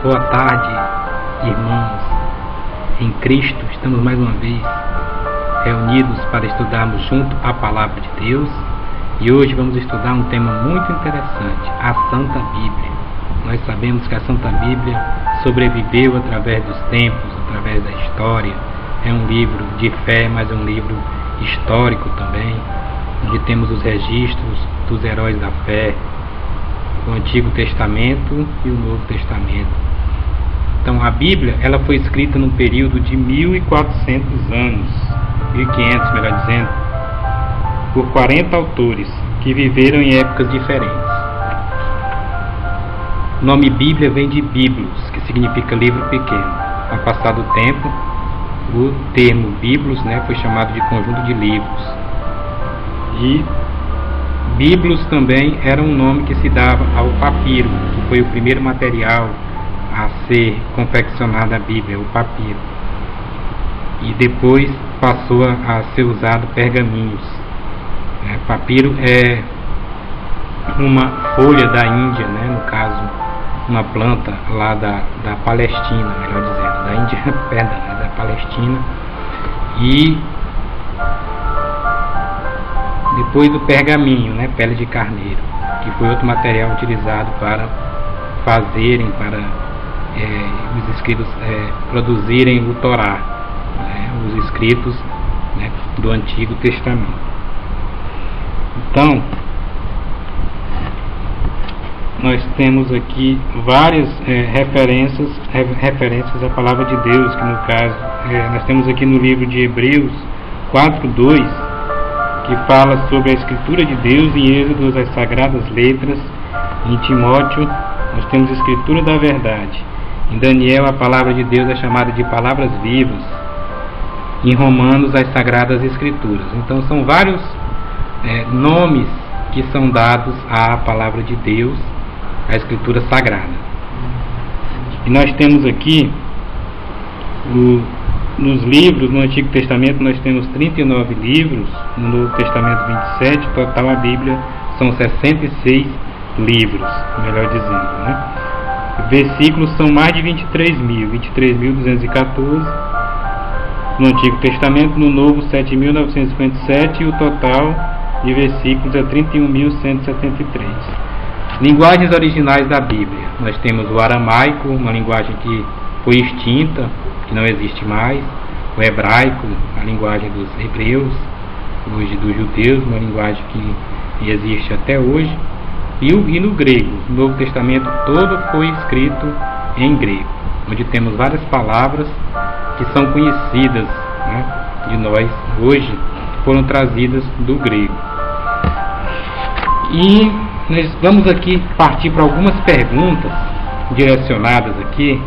Boa tarde, irmãos em Cristo. Estamos mais uma vez reunidos para estudarmos junto a Palavra de Deus. E hoje vamos estudar um tema muito interessante, a Santa Bíblia. Nós sabemos que a Santa Bíblia sobreviveu através dos tempos, através da história. É um livro de fé, mas é um livro histórico também, onde temos os registros dos heróis da fé, o Antigo Testamento e o Novo Testamento. Então a Bíblia, ela foi escrita num período de 1400 anos, 1500 melhor dizendo, por 40 autores que viveram em épocas diferentes. O nome Bíblia vem de Biblos, que significa livro pequeno. Com o passar do tempo, o termo Biblos, foi chamado de conjunto de livros. E Biblos também era um nome que se dava ao papiro, que foi o primeiro material a ser confeccionado a Bíblia, o papiro. E depois passou a ser usado pergaminhos. Papiro é uma folha da Índia, no caso, uma planta lá da Palestina, melhor dizendo, da Índia, perdão, da Palestina. E depois do pergaminho, pele de carneiro, que foi outro material utilizado para fazerem, para os escritos produzirem o Torá, os escritos do Antigo Testamento. Então, nós temos aqui várias referências à Palavra de Deus, que no caso, nós temos aqui no livro de Hebreus 4:2, que fala sobre a Escritura de Deus. Em Êxodo, as Sagradas Letras. Em Timóteo, nós temos a Escritura da Verdade. Em Daniel, a Palavra de Deus é chamada de Palavras Vivas. Em Romanos, as Sagradas Escrituras. Então, são vários nomes que são dados à Palavra de Deus, à Escritura Sagrada. E nós temos aqui, nos livros, no Antigo Testamento, nós temos 39 livros, no Novo Testamento 27, total a Bíblia são 66 livros, melhor dizendo, Versículos são mais de 23.214 no Antigo Testamento, no Novo 7.957, e o total de versículos é 31.173. Linguagens originais da Bíblia. Nós temos o aramaico, uma linguagem que foi extinta, que não existe mais. O hebraico, a linguagem dos hebreus, hoje dos judeus, uma linguagem que existe até hoje. E no grego, o Novo Testamento todo foi escrito em grego, onde temos várias palavras que são conhecidas de nós hoje, foram trazidas do grego. E nós vamos aqui partir para algumas perguntas direcionadas aqui,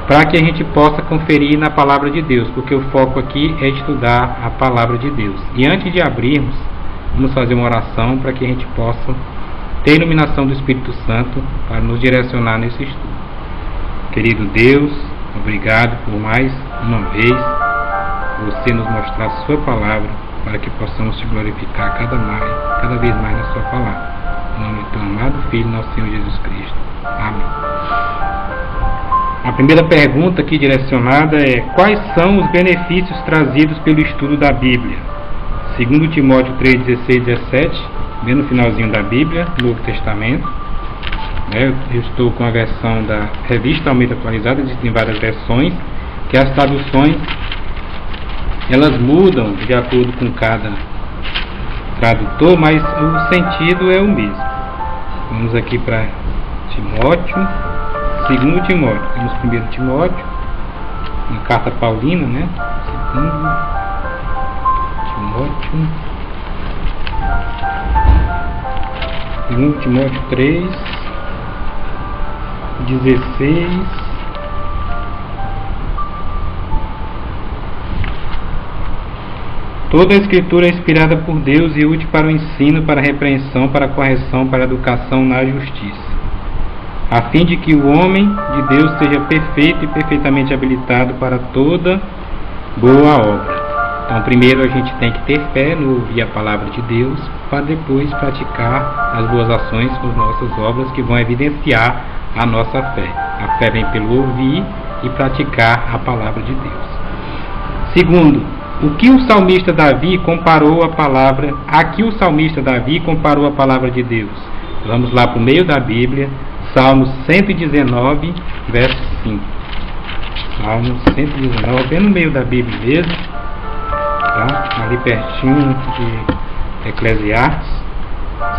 para que a gente possa conferir na Palavra de Deus, porque o foco aqui é estudar a Palavra de Deus. E antes de abrirmos, vamos fazer uma oração para que a gente possa ter a iluminação do Espírito Santo para nos direcionar nesse estudo. Querido Deus, obrigado por mais uma vez você nos mostrar a sua palavra, para que possamos te glorificar cada vez mais na sua palavra. Em nome do teu amado Filho, nosso Senhor Jesus Cristo. Amém. A primeira pergunta aqui direcionada é: quais são os benefícios trazidos pelo estudo da Bíblia? 2 Timóteo 3:16 e 17, bem no finalzinho da Bíblia, Novo Testamento. Eu estou com a versão da Revista Almeida Atualizada. Existem várias versões, que as traduções elas mudam de acordo com cada tradutor, mas o sentido é o mesmo. Vamos aqui para Timóteo, 2 Timóteo. Temos 1 Timóteo, uma carta paulina, 2 Timóteo, 2 Timóteo 3, 16. Toda a Escritura é inspirada por Deus e útil para o ensino, para a repreensão, para a correção, para a educação na justiça, a fim de que o homem de Deus seja perfeito e perfeitamente habilitado para toda boa obra. Então, primeiro a gente tem que ter fé no ouvir a palavra de Deus, para depois praticar as boas ações com nossas obras, que vão evidenciar a nossa fé. A fé vem pelo ouvir e praticar a palavra de Deus. Segundo, o que o salmista Davi comparou a palavra, aqui o salmista Davi comparou a palavra de Deus. Vamos lá para o meio da Bíblia, Salmos 119, verso 5. Salmos 119, bem no meio da Bíblia mesmo, tá? Ali pertinho de Eclesiastes.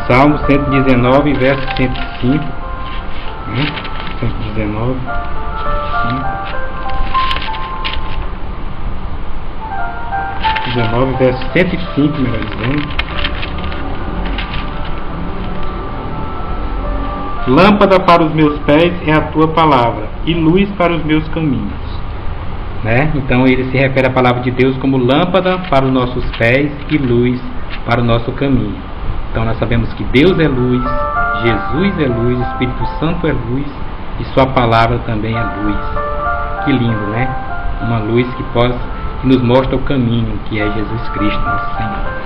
Salmos 119, verso 105. 119, 19, verso 105, melhor dizendo. Lâmpada para os meus pés é a tua palavra, e luz para os meus caminhos. Né? Então ele se refere à palavra de Deus como lâmpada para os nossos pés e luz para o nosso caminho. Então nós sabemos que Deus é luz, Jesus é luz, Espírito Santo é luz e sua palavra também é luz. Que lindo, né? Uma luz que nos mostra o caminho, que é Jesus Cristo, nosso Senhor.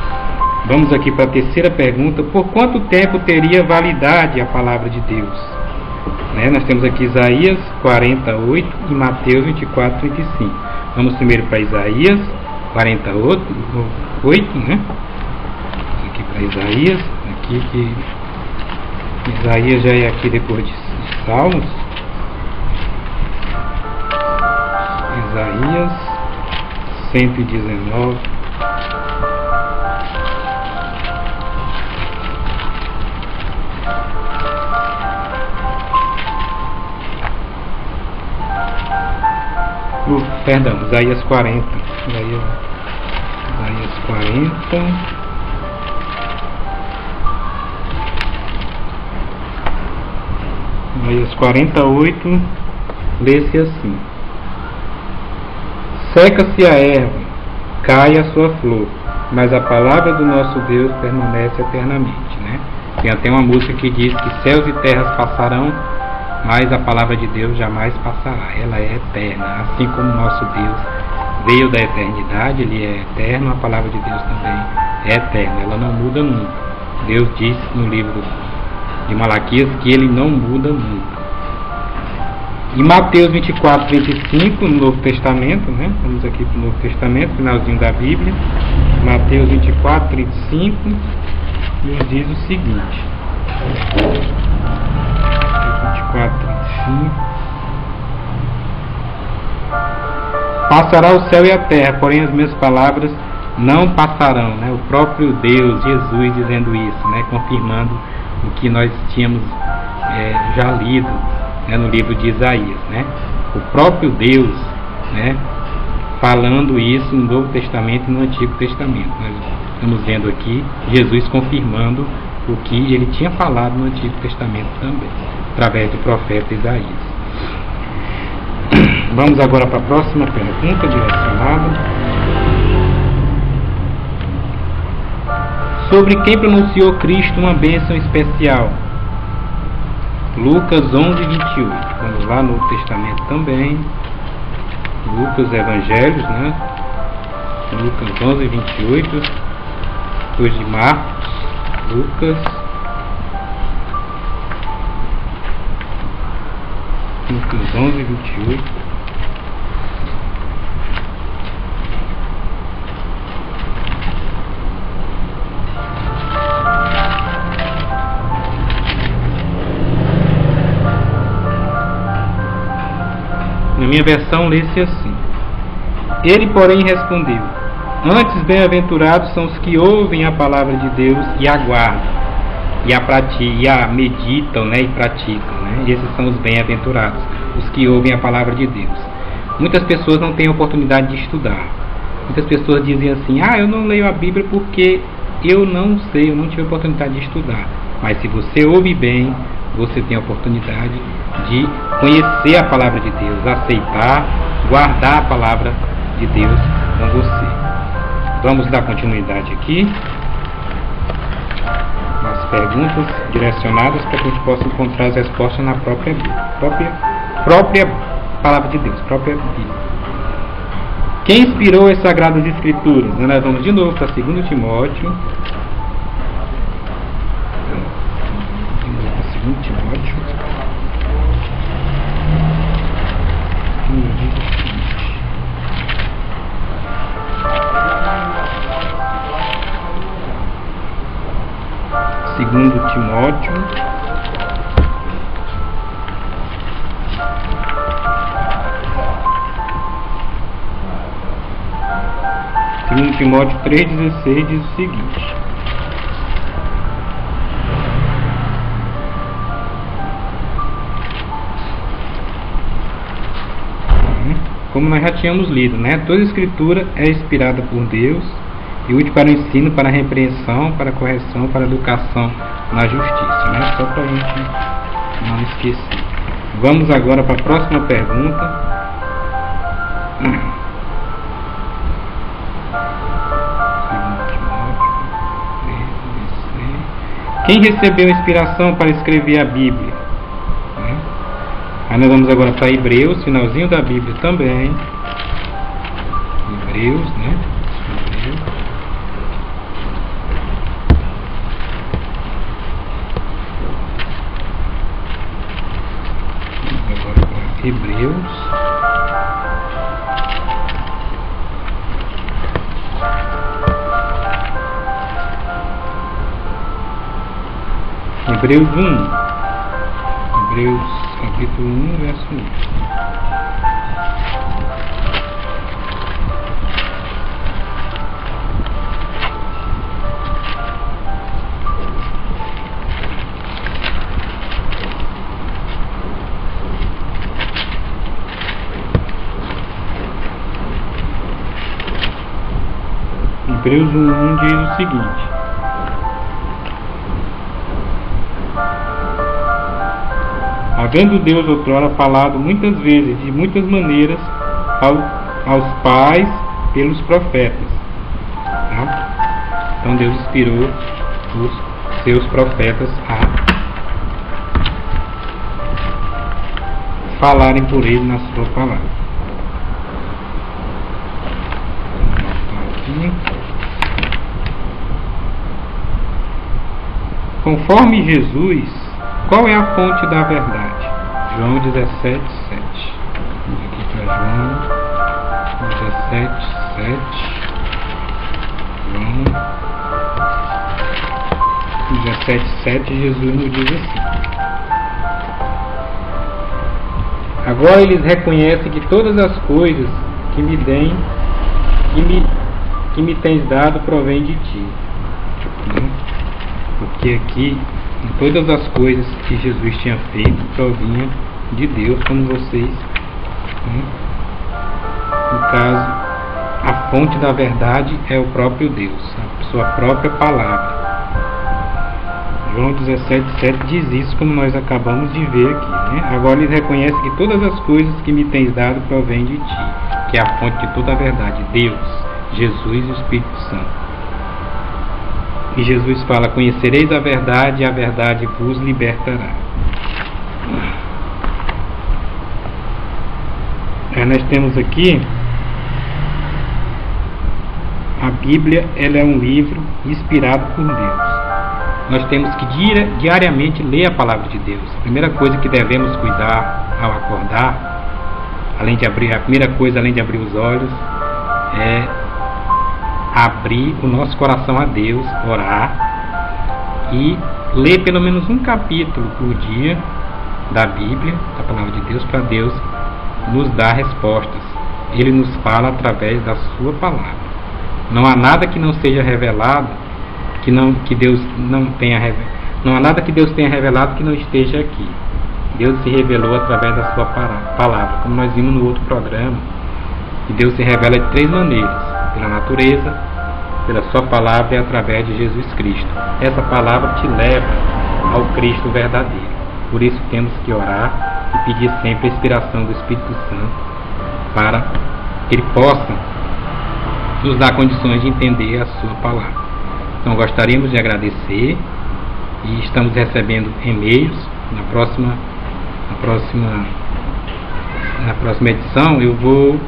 Vamos aqui para a terceira pergunta. Por quanto tempo teria validade a palavra de Deus? Né? Nós temos aqui Isaías 48 e Mateus 24, 35. Vamos primeiro para Isaías 48, né? Aqui para Isaías, aqui que Isaías já é aqui depois de Salmos. Isaías 119. Perdão, Isaías 40. Isaías 40. Isaías 48, lê-se assim: seca-se a erva, cai a sua flor, mas a palavra do nosso Deus permanece eternamente, né? Tem até uma música que diz que céus e terras passarão, mas a palavra de Deus jamais passará. Ela é eterna, assim como o nosso Deus veio da eternidade, Ele é eterno, a palavra de Deus também é eterna, ela não muda nunca. Deus diz no livro de Malaquias que Ele não muda nunca. Em Mateus 24, 25, no Novo Testamento, né? Vamos aqui para o Novo Testamento, finalzinho da Bíblia. Mateus 24, 35, nos diz o seguinte: 24, 35. Passará o céu e a terra, porém as minhas palavras não passarão, né? O próprio Deus, Jesus, dizendo isso, né? Confirmando o que nós tínhamos já lido, né? No livro de Isaías, né? O próprio Deus, né? Falando isso no Novo Testamento e no Antigo Testamento. Nós estamos vendo aqui Jesus confirmando o que ele tinha falado no Antigo Testamento também, através do profeta Isaías. Vamos agora para a próxima pergunta direcionada. Sobre quem pronunciou Cristo uma bênção especial? Lucas 11, 28. Vamos lá no Novo Testamento também. Lucas Evangelhos, né? Lucas 11, 28. Depois de Marcos, Lucas 11, 28. Na minha versão lê-se assim: Ele, porém, respondeu: Antes bem-aventurados são os que ouvem a palavra de Deus e aguardam, e a meditam, né, e praticam, né? Esses são os bem-aventurados, os que ouvem a palavra de Deus. Muitas pessoas não têm oportunidade de estudar. Muitas pessoas dizem assim: eu não leio a Bíblia porque eu não sei, eu não tive oportunidade de estudar. Mas se você ouve bem, você tem a oportunidade de conhecer a palavra de Deus, aceitar, guardar a palavra de Deus com você. Vamos dar continuidade aqui nas perguntas direcionadas para que a gente possa encontrar as respostas na própria palavra de Deus, própria Bíblia. Quem inspirou as Sagradas Escrituras? Nós vamos de novo para 2 Timóteo. 2 Timóteo. 2 Timóteo. 2 Timóteo 3,16 diz o seguinte: como nós já tínhamos lido, né? Toda escritura é inspirada por Deus e útil para o ensino, para a repreensão, para a correção, para a educação na justiça, né? Só para a gente não esquecer. Vamos agora para a próxima pergunta. Quem recebeu inspiração para escrever a Bíblia? Aí nós vamos agora para Hebreus, finalzinho da Bíblia também. Hebreus, né? Hebreus. Vamos agora para Hebreus. Hebreus 1. Hebreus capítulo 1, verso 1. Hebreus 1 diz o seguinte: havendo Deus outrora falado muitas vezes, de muitas maneiras, aos pais pelos profetas. Tá? Então Deus inspirou os seus profetas a falarem por ele na sua palavra. Conforme Jesus, qual é a fonte da verdade? João 17, 7. Vamos aqui para João 17, 7. João 17, 7, Jesus nos diz assim: agora eles reconhecem que todas as coisas que me tens dado provém de ti. Porque aqui, em todas as coisas que Jesus tinha feito, provinha de Deus, como vocês, no caso, a fonte da verdade é o próprio Deus, a sua própria palavra. João 17, 7 diz isso, como nós acabamos de ver aqui, né? Agora eles reconhecem que todas as coisas que me tens dado provém de ti, que é a fonte de toda a verdade, Deus, Jesus e o Espírito Santo. E Jesus fala: conhecereis a verdade e a verdade vos libertará. Nós temos aqui a Bíblia, ela é um livro inspirado por Deus. Nós temos que diariamente ler a palavra de Deus. A primeira coisa que devemos cuidar ao acordar, a primeira coisa além de abrir os olhos, é abrir o nosso coração a Deus, orar e ler pelo menos um capítulo por dia da Bíblia, da palavra de Deus, para Deus nos dar respostas. Ele nos fala através da sua palavra. Não há nada que não seja revelado, que Deus não tenha revelado. Não há nada que Deus tenha revelado que não esteja aqui. Deus se revelou através da sua palavra, como nós vimos no outro programa. E Deus se revela de 3 maneiras: pela natureza, pela sua palavra e através de Jesus Cristo. Essa palavra te leva ao Cristo verdadeiro. Por isso temos que orar e pedir sempre a inspiração do Espírito Santo para que Ele possa nos dar condições de entender a sua palavra. Então gostaríamos de agradecer e estamos recebendo e-mails. Na próxima edição eu vou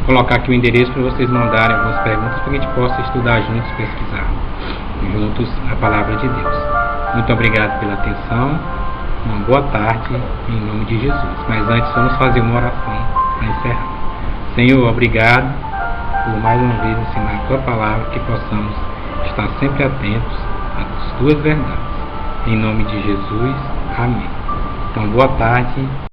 colocar aqui o endereço para vocês mandarem algumas perguntas para que a gente possa estudar juntos, pesquisar juntos a palavra de Deus. Muito obrigado pela atenção, uma boa tarde em nome de Jesus. Mas antes vamos fazer uma oração para encerrar. Senhor, obrigado por mais uma vez ensinar a tua palavra, que possamos estar sempre atentos às tuas verdades. Em nome de Jesus. Amém. Então, boa tarde.